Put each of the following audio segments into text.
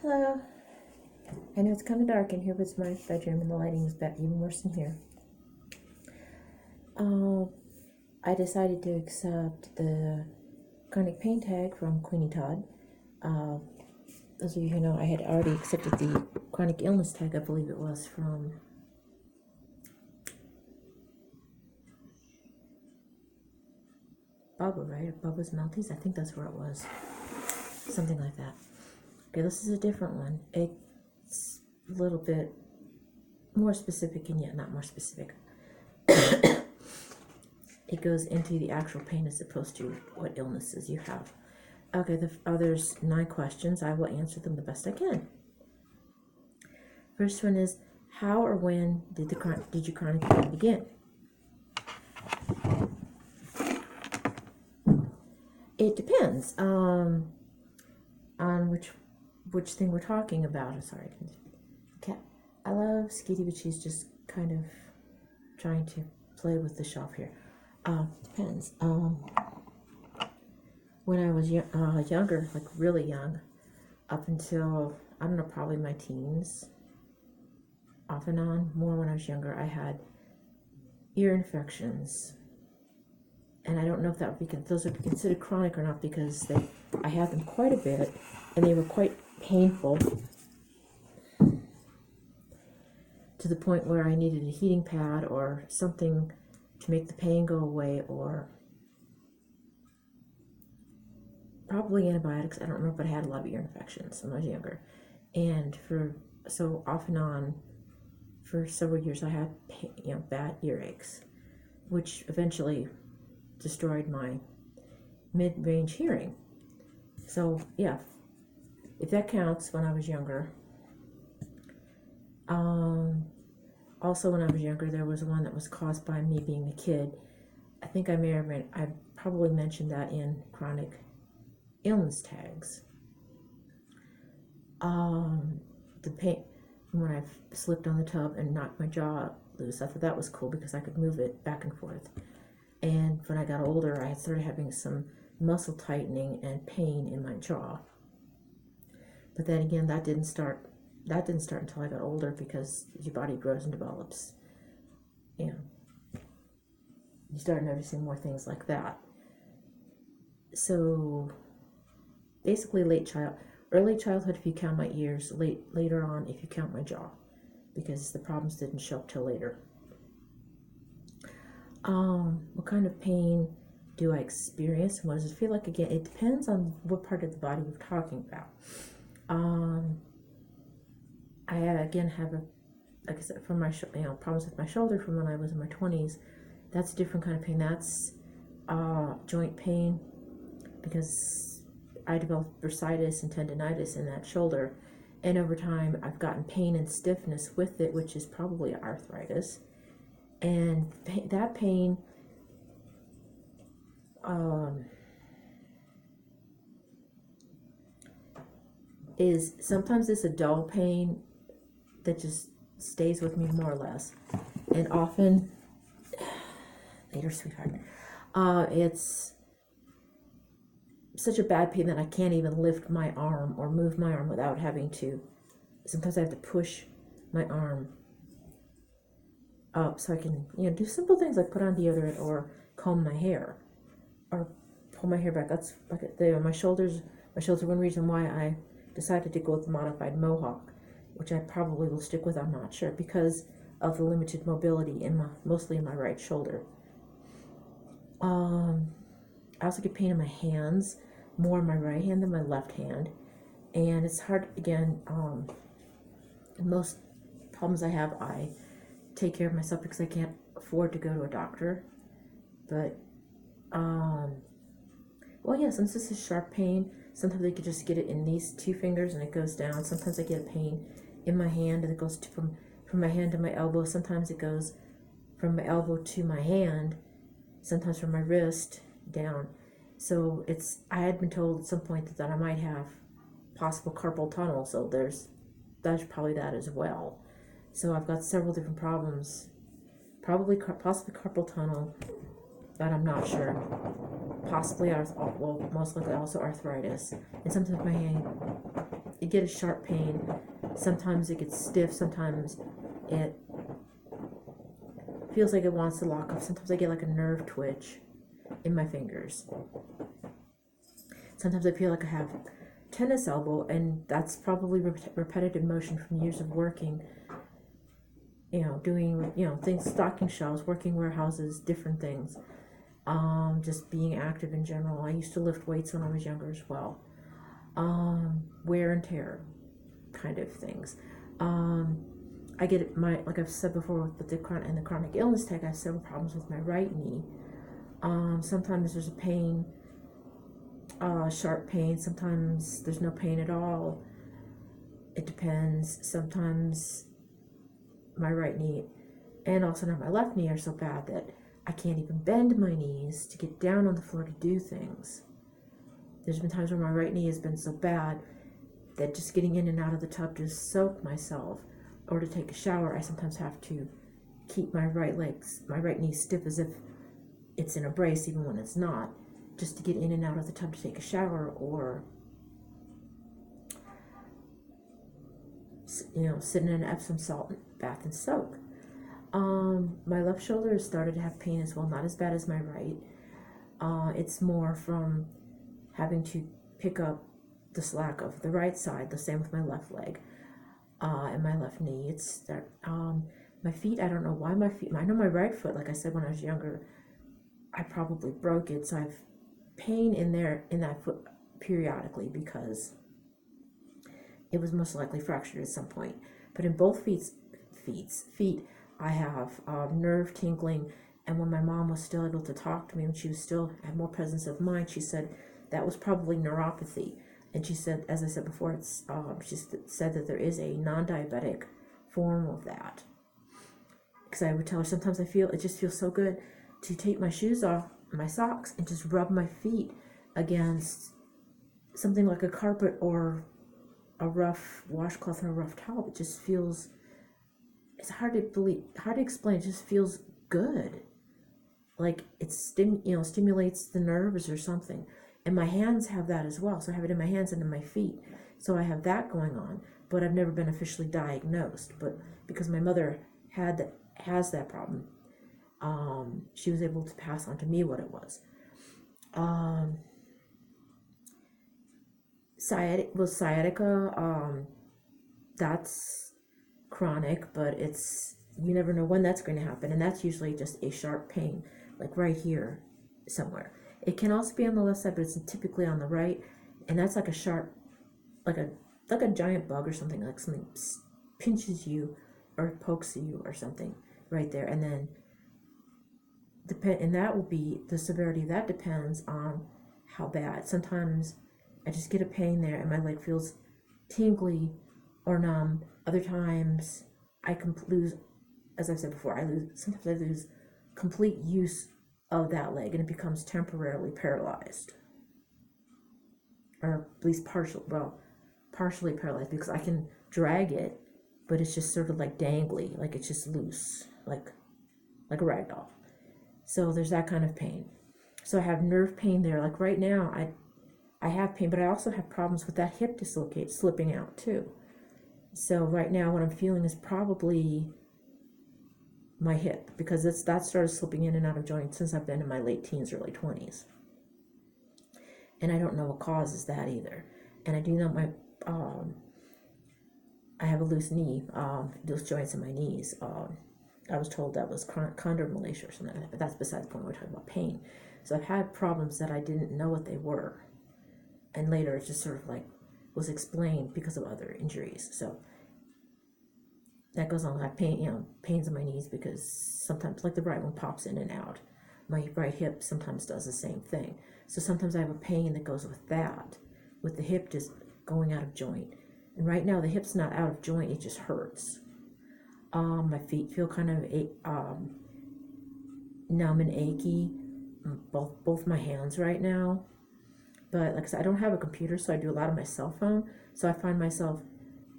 Hello. I know it's kind of dark in here, but it's my bedroom and the lighting is even worse in here. I decided to accept the chronic pain tag from Queenie Todd. Those of you who know, I had already accepted the chronic illness tag, I believe it was, from Bubba, right? Bubba's Melties? I think that's where it was. Something like that. Okay, this is a different one. It's a little bit more specific and yet not more specific. It goes into the actual pain as opposed to what illnesses you have. Okay, there's 9 questions. I will answer them the best I can. First one is, how or when did your chronic pain begin? It depends on which thing we're talking about. I'm sorry. Okay. I love Skeety, but she's just kind of trying to play with the shelf here. Depends. When I was younger, like really young, up until, I don't know, probably my teens, off and on, more when I was younger, I had ear infections. And I don't know if that would be, those would be considered chronic or not, because I had them quite a bit, and they were quite painful to the point where I needed a heating pad or something to make the pain go away, or probably antibiotics. I don't remember, but I had a lot of ear infections when I was younger. And so off and on, for several years, I had bad earaches, which eventually destroyed my mid-range hearing. So yeah, if that counts, when I was younger. Also when I was younger, there was one that was caused by me being a kid. I think I probably mentioned that in chronic illness tags. The pain when I slipped on the tub and knocked my jaw loose, I thought that was cool because I could move it back and forth. And when I got older, I started having some muscle tightening and pain in my jaw. But then again, that didn't start until I got older, because your body grows and develops. You start noticing more things like that. So basically early childhood if you count my ears, later on if you count my jaw, because the problems didn't show up till later. What kind of pain do I experience? What does it feel like? Again, it depends on what part of the body we're talking about. I again have like I said, from my problems with my shoulder from when I was in my 20s. That's a different kind of pain. That's joint pain, because I developed bursitis and tendonitis in that shoulder, and over time I've gotten pain and stiffness with it, which is probably arthritis. And that pain is sometimes it's a dull pain that just stays with me more or less, and often later, sweetheart, it's such a bad pain that I can't even lift my arm or move my arm without having to. Sometimes I have to push my arm up so I can do simple things like put on deodorant or comb my hair or pull my hair back. That's like my shoulders. My shoulders are one reason why I decided to go with the modified mohawk, which I probably will stick with, I'm not sure, because of the limited mobility mostly in my right shoulder. I also get pain in my hands, more in my right hand than my left hand, and it's hard. Again, most problems I have, I take care of myself because I can't afford to go to a doctor. But since this is sharp pain, sometimes I could just get it in these 2 fingers and it goes down. Sometimes I get a pain in my hand and it goes from my hand to my elbow. Sometimes it goes from my elbow to my hand. Sometimes from my wrist down. So I had been told at some point that I might have possible carpal tunnel. So there's probably that as well. So I've got several different problems, possibly carpal tunnel, but I'm not sure. Possibly most likely also arthritis. And sometimes my hand I get a sharp pain. Sometimes it gets stiff. Sometimes it feels like it wants to lock up. Sometimes I get like a nerve twitch in my fingers. Sometimes I feel like I have tennis elbow, and that's probably repetitive motion from years of working, doing, things, stocking shelves, working warehouses, different things. Just being active in general. I used to lift weights when I was younger as well. Wear and tear kind of things. I get like I've said before, with the chronic illness tag, I have several problems with my right knee. Sometimes there's a pain, sharp pain. Sometimes there's no pain at all. It depends. Sometimes my right knee and also now my left knee are so bad that I can't even bend my knees to get down on the floor to do things. There's been times where my right knee has been so bad that just getting in and out of the tub to soak myself or to take a shower, I sometimes have to keep my right knee stiff as if it's in a brace, even when it's not, just to get in and out of the tub to take a shower, or sit in an Epsom salt bath and soak. My left shoulder has started to have pain as well, not as bad as my right. It's more from having to pick up the slack of the right side, the same with my left leg, and my left knee. It's that, my feet, I don't know why my feet, I know my right foot, like I said, when I was younger, I probably broke it, so I have pain in that foot periodically because it was most likely fractured at some point. But in both feet, I have nerve tingling, and when my mom was still able to talk to me, when she was still had more presence of mind, she said that was probably neuropathy. And she said, as I said before, it's she said that there is a non-diabetic form of that. Because I would tell her sometimes it just feels so good to take my shoes off, my socks, and just rub my feet against something like a carpet or a rough washcloth or a rough towel. It just feels, it's hard to explain. It just feels good. Like it stimulates the nerves or something. And my hands have that as well. So I have it in my hands and in my feet. So I have that going on, but I've never been officially diagnosed. But because my mother has that problem, she was able to pass on to me what it was. Sciatica, that's chronic, but you never know when that's going to happen, and that's usually just a sharp pain, like right here somewhere. It can also be on the left side, but it's typically on the right, and that's like a sharp, like a giant bug or something, like something pinches you or pokes you or something right there, and then and that will be the severity. That depends on how bad. Sometimes I just get a pain there and my leg feels tingly or numb. Other times I can lose, as I've said before, sometimes I lose complete use of that leg and it becomes temporarily paralyzed, or at least partially paralyzed, because I can drag it, but it's just sort of like dangly, like it's just loose, like a rag doll. So there's that kind of pain. So I have nerve pain there. Like right now, I have pain, but I also have problems with that hip slipping out too. So right now what I'm feeling is probably my hip, because that started slipping in and out of joint since I've been in my late teens, early 20s. And I don't know what causes that either. And I do know I have a loose knee, loose joints in my knees. I was told that was chondromalacia or something like that, but that's besides the point. We're talking about pain. So I've had problems that I didn't know what they were. And later it just sort of like was explained because of other injuries. So that goes on. I have pains in my knees because sometimes, like the right one pops in and out. My right hip sometimes does the same thing. So sometimes I have a pain that goes with that, with the hip just going out of joint. And right now the hip's not out of joint, it just hurts. My feet feel kind of numb and achy, both my hands right now. But like I said, I don't have a computer, so I do a lot on my cell phone. So I find myself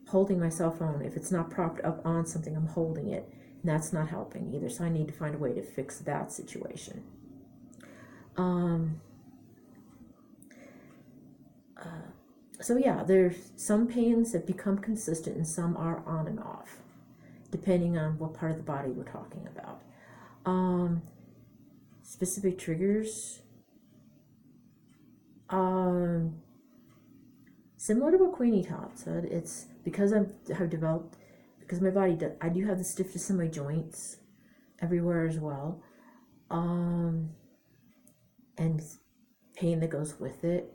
holding my cell phone. If it's not propped up on something, I'm holding it, and that's not helping either. So I need to find a way to fix that situation. So yeah, there's some pains that become consistent and some are on and off, depending on what part of the body we're talking about. Specific triggers. Similar to what Queenie Top said, it's because have developed, because my body does, I do have the stiffness in my joints everywhere as well, and pain that goes with it.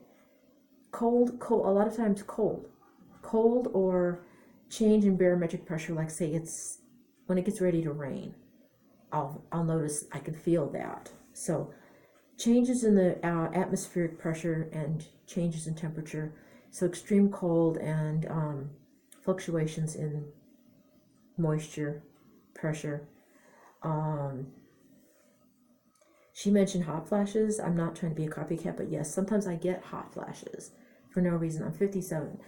Cold, a lot of times cold or change in barometric pressure. Like say it's when it gets ready to rain, I'll notice I can feel that. So changes in the atmospheric pressure and changes in temperature. So extreme cold and fluctuations in moisture, pressure. She mentioned hot flashes. I'm not trying to be a copycat, but yes, sometimes I get hot flashes for no reason. I'm 57.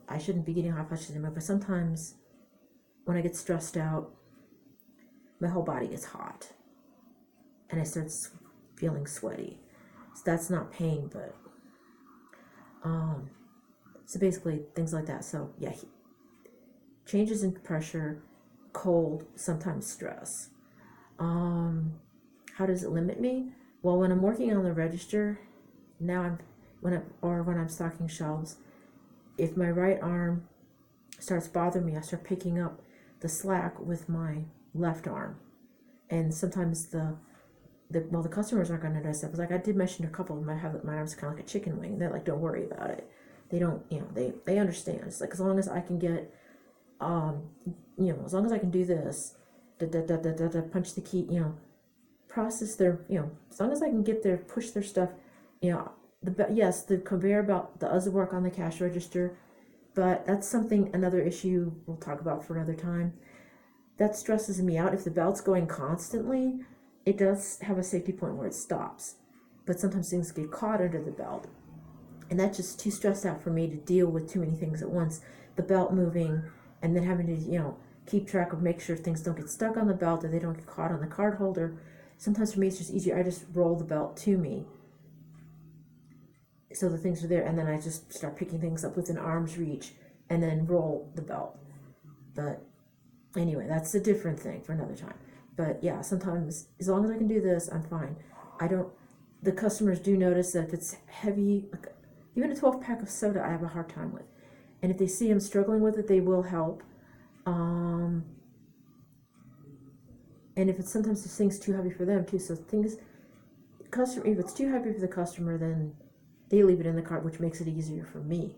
I shouldn't be getting hot flashes anymore, but sometimes when I get stressed out, my whole body gets hot and I start feeling sweaty. So that's not pain, but so basically things like that. So yeah, changes in pressure, cold, sometimes stress. How does it limit me? Well, when I'm working on the register, when I'm stocking shelves, if my right arm starts bothering me, I start picking up the slack with my left arm, and sometimes the customers aren't going to notice that. But like I did mention a couple of them, I have my arms kind of like a chicken wing. They're like, don't worry about it. They don't, they understand. It's like as long as I can get, as long as I can do this, punch the key, process their, as long as I can get their, push their stuff, the conveyor belt does work on the cash register, but that's something, another issue we'll talk about for another time. That stresses me out. If the belt's going constantly, it does have a safety point where it stops, but sometimes things get caught under the belt, and that's just too stressed out for me to deal with too many things at once. The belt moving, and then having to, keep track of, make sure things don't get stuck on the belt or they don't get caught on the card holder. Sometimes for me it's just easier, I just roll the belt to me so the things are there, and then I just start picking things up within arm's reach and then roll the belt. But anyway, that's a different thing for another time. But yeah, sometimes as long as I can do this, I'm fine. The customers do notice that if it's heavy, like even a 12-pack of soda, I have a hard time with. And if they see I'm struggling with it, they will help. And if it's sometimes this thing's too heavy for them too, so if it's too heavy for the customer, then they leave it in the cart, which makes it easier for me.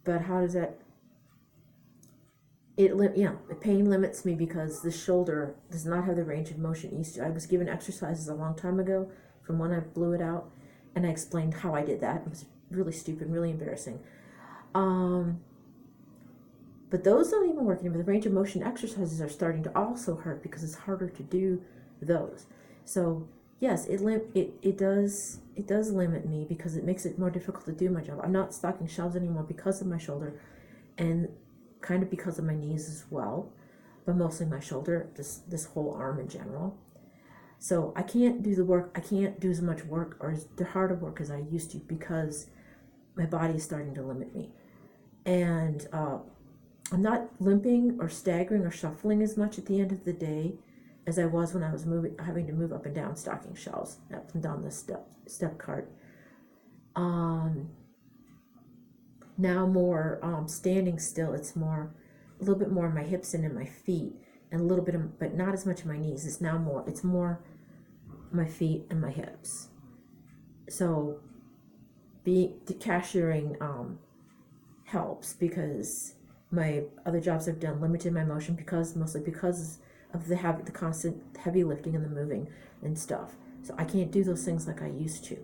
But how does that? The pain limits me because the shoulder does not have the range of motion it used to. I was given exercises a long time ago from when I blew it out, and I explained how I did that. It was really stupid, really embarrassing. But those don't even work anymore. The range of motion exercises are starting to also hurt because it's harder to do those. So yes, it does limit me because it makes it more difficult to do my job. I'm not stocking shelves anymore because of my shoulder, and kind of because of my knees as well, but mostly my shoulder, this whole arm in general. So I can't do the work. I can't do as much work or as the harder work as I used to because my body is starting to limit me, and I'm not limping or staggering or shuffling as much at the end of the day as I was when I was having to move up and down stocking shelves, up and down the step cart. Now more standing still. It's a little bit more in my hips and in my feet, and a little bit, but not as much in my knees. It's more my feet and my hips. So the cashiering helps because my other jobs I've done limited my motion mostly because of the constant heavy lifting and the moving and stuff. So I can't do those things like I used to.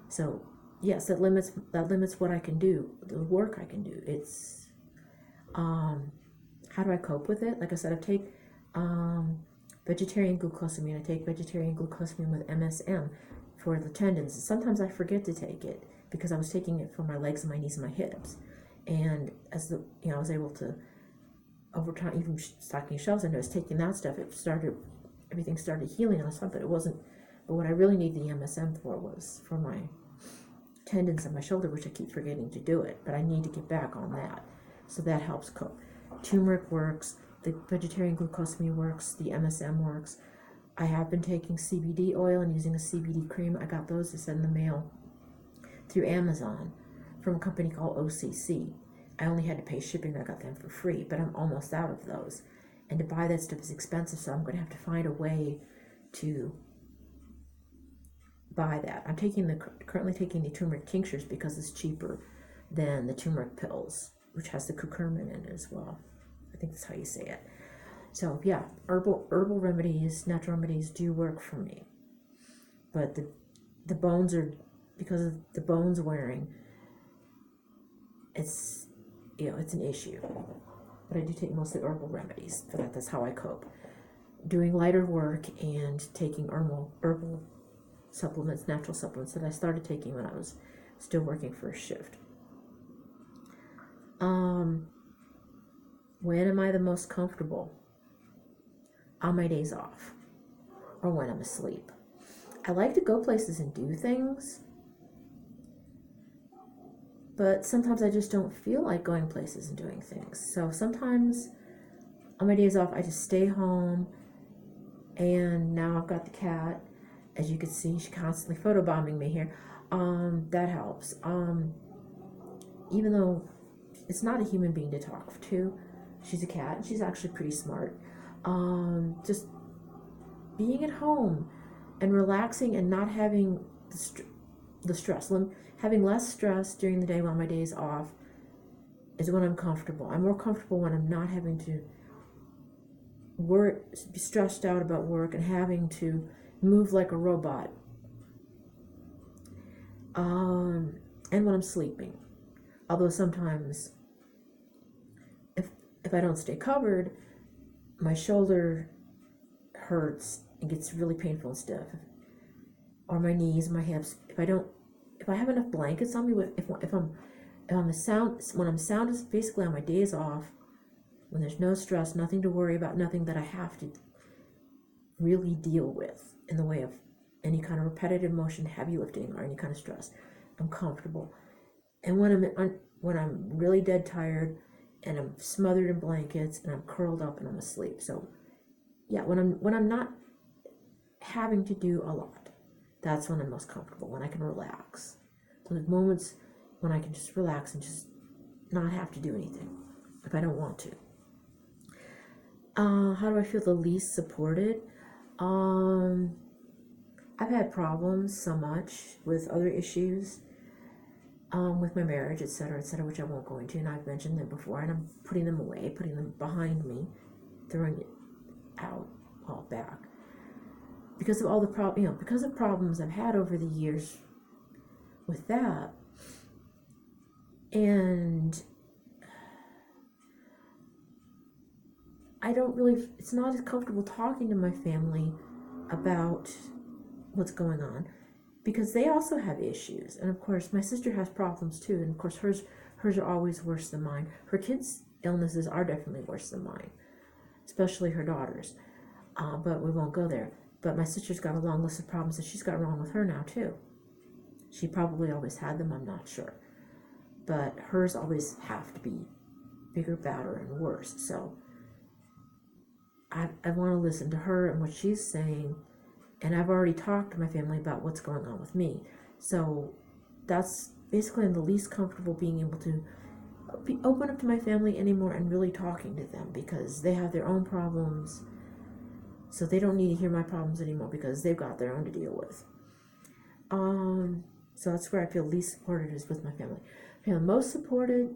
So yes, that limits what I can do, the work I can do. It's how do I cope with it? Like I said, I take vegetarian glucosamine. I take vegetarian glucosamine with MSM for the tendons. Sometimes I forget to take it because I was taking it for my legs and my knees and my hips. And as I was able to, over time, even stocking shelves, I noticed taking that stuff, everything started healing on its own, but it wasn't. But what I really need the MSM for was for my tendons in my shoulder, which I keep forgetting to do it, but I need to get back on that. So that helps cope. Turmeric works, the vegetarian glucosamine works, the MSM works. I have been taking CBD oil and using a CBD cream. I got those to send in the mail through Amazon from a company called OCC. I only had to pay shipping. I got them for free, but I'm almost out of those. And to buy that stuff is expensive, so I'm going to have to find a way to buy that. I'm currently taking the turmeric tinctures because it's cheaper than the turmeric pills, which has the curcumin in it as well. I think that's how you say it. So yeah, herbal remedies, natural remedies do work for me. But the bones are, because of the bones wearing, it's an issue. But I do take mostly herbal remedies for that. That's how I cope. Doing lighter work and taking herbal supplements, natural supplements that I started taking when I was still working first shift. When am I the most comfortable? On my days off or when I'm asleep. I like to go places and do things, but sometimes I just don't feel like going places and doing things. So sometimes on my days off, I just stay home. And now I've got the cat. As you can see, she's constantly photobombing me here. That helps. Even though it's not a human being to talk to, she's a cat, and she's actually pretty smart. Just being at home and relaxing and not having the stress. Having less stress during the day while my day is off is when I'm comfortable. I'm more comfortable when I'm not having to be stressed out about work and having to move like a robot. And when I'm sleeping. Although sometimes if I don't stay covered, my shoulder hurts and gets really painful and stiff. Or my knees, my hips. If I have enough blankets on me, when I'm sound, basically on my days off, when there's no stress, nothing to worry about, nothing that I have to really deal with in the way of any kind of repetitive motion, heavy lifting, or any kind of stress, I'm comfortable. And when I'm really dead tired and I'm smothered in blankets and I'm curled up and I'm asleep. So yeah, when I'm not having to do a lot, that's when I'm most comfortable, when I can relax. So there's moments when I can just relax and just not have to do anything if I don't want to. How do I feel the least supported? I've had problems so much with other issues, with my marriage, etc., which I won't go into, and I've mentioned them before, and I'm putting them away, putting them behind me, throwing it out, all back, because of all the because of problems I've had over the years with that, and it's not as comfortable talking to my family about what's going on, because they also have issues. And of course, my sister has problems too, and of course hers are always worse than mine. Her kids' illnesses are definitely worse than mine, especially her daughter's. But we won't go there. But my sister's got a long list of problems that she's got wrong with her now too. She probably always had them, I'm not sure. But hers always have to be bigger, badder, and worse. So I want to listen to her and what she's saying, and I've already talked to my family about what's going on with me. So that's basically I'm the least comfortable being able to be open up to my family anymore and really talking to them, because they have their own problems. So they don't need to hear my problems anymore because they've got their own to deal with. So that's where I feel least supported, is with my family. I feel most supported